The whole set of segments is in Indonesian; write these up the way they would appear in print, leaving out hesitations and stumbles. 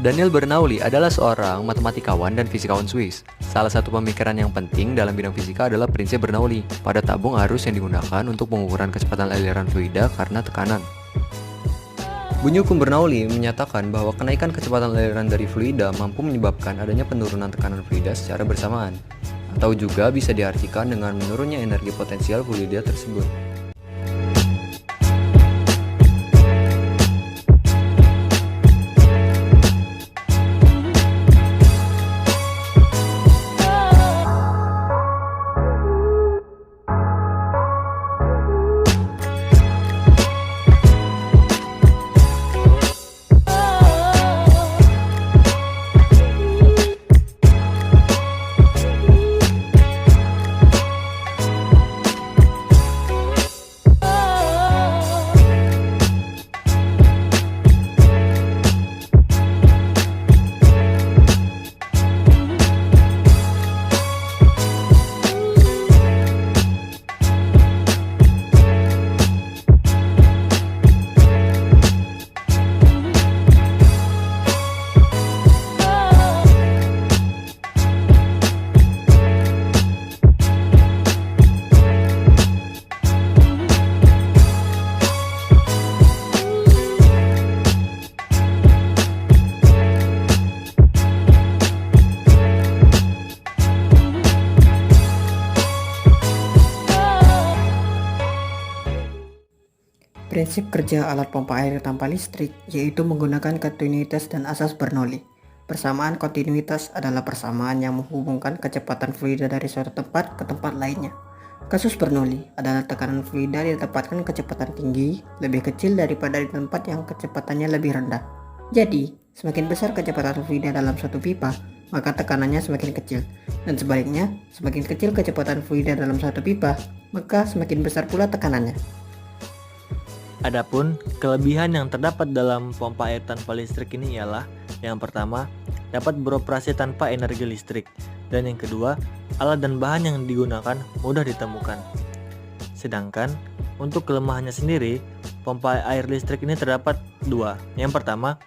Daniel Bernoulli adalah seorang matematikawan dan fisikawan Swiss. Salah satu pemikiran yang penting dalam bidang fisika adalah prinsip Bernoulli pada tabung arus yang digunakan untuk pengukuran kecepatan aliran fluida karena tekanan. Bunyi hukum Bernoulli menyatakan bahwa kenaikan kecepatan aliran dari fluida mampu menyebabkan adanya penurunan tekanan fluida secara bersamaan, atau juga bisa diartikan dengan menurunnya energi potensial fluida tersebut. Prinsip kerja alat pompa air tanpa listrik yaitu menggunakan kontinuitas dan asas Bernoulli. Persamaan kontinuitas adalah persamaan yang menghubungkan kecepatan fluida dari suatu tempat ke tempat lainnya. Kasus Bernoulli adalah tekanan fluida ditempatkan kecepatan tinggi lebih kecil daripada di tempat yang kecepatannya lebih rendah. Jadi, semakin besar kecepatan fluida dalam suatu pipa, maka tekanannya semakin kecil. Dan sebaliknya, semakin kecil kecepatan fluida dalam suatu pipa, maka semakin besar pula tekanannya. Adapun kelebihan yang terdapat dalam pompa air tanpa listrik ini ialah yang pertama, dapat beroperasi tanpa energi listrik, dan yang kedua, alat dan bahan yang digunakan mudah ditemukan. Sedangkan untuk kelemahannya sendiri, pompa air listrik ini terdapat dua. Yang pertama,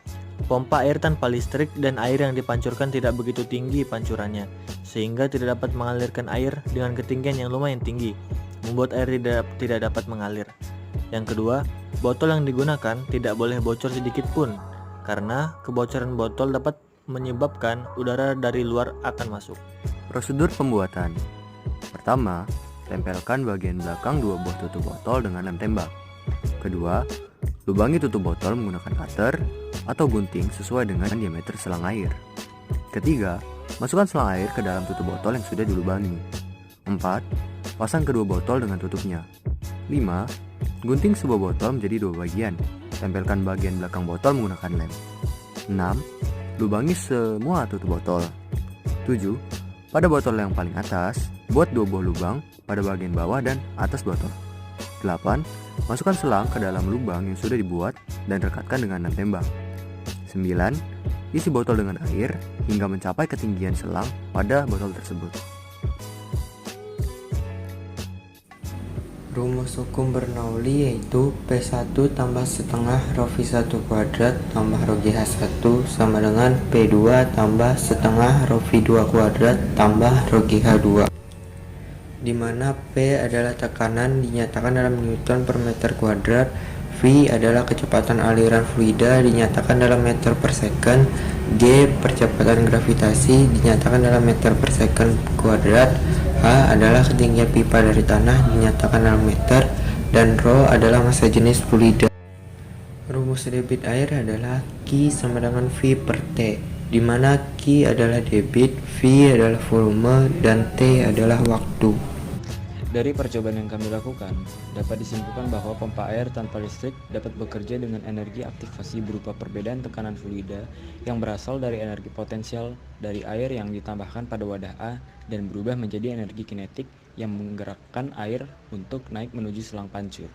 pompa air tanpa listrik dan air yang dipancurkan tidak begitu tinggi pancurannya, sehingga tidak dapat mengalirkan air dengan ketinggian yang lumayan tinggi, membuat air tidak dapat mengalir. Yang kedua, botol yang digunakan tidak boleh bocor sedikit pun, karena kebocoran botol dapat menyebabkan udara dari luar akan masuk. Prosedur pembuatan. Pertama, tempelkan bagian belakang dua buah tutup botol dengan lem tembak. Kedua, lubangi tutup botol menggunakan cutter atau gunting sesuai dengan diameter selang air. Ketiga, masukkan selang air ke dalam tutup botol yang sudah dilubangi. 4. Pasang kedua botol dengan tutupnya. 5. Gunting sebuah botol menjadi dua bagian. Tempelkan bagian belakang botol menggunakan lem. 6. Lubangi semua tutup botol. 7. Pada botol yang paling atas, buat dua buah lubang pada bagian bawah dan atas botol. 8. Masukkan selang ke dalam lubang yang sudah dibuat dan rekatkan dengan lem tembak. 9. Isi botol dengan air hingga mencapai ketinggian selang pada botol tersebut. Rumus hukum Bernoulli yaitu P1 tambah setengah rho V1 kuadrat tambah rho GH1 sama dengan P2 tambah setengah rho V2 kuadrat tambah rho GH2, di mana P adalah tekanan dinyatakan dalam Newton per meter kuadrat, V adalah kecepatan aliran fluida dinyatakan dalam meter per second, G percepatan gravitasi dinyatakan dalam meter per second kuadrat, H adalah ketinggian pipa dari tanah dinyatakan dalam meter, dan Rho adalah massa jenis fluida. Rumus debit air adalah Q sama dengan V per T, di mana Q adalah debit, V adalah volume, dan T adalah waktu. Dari percobaan yang kami lakukan, dapat disimpulkan bahwa pompa air tanpa listrik dapat bekerja dengan energi aktivasi berupa perbedaan tekanan fluida yang berasal dari energi potensial dari air yang ditambahkan pada wadah A dan berubah menjadi energi kinetik yang menggerakkan air untuk naik menuju selang pancur.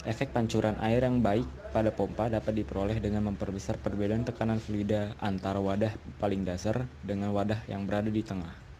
Efek pancuran air yang baik pada pompa dapat diperoleh dengan memperbesar perbedaan tekanan fluida antara wadah paling dasar dengan wadah yang berada di tengah.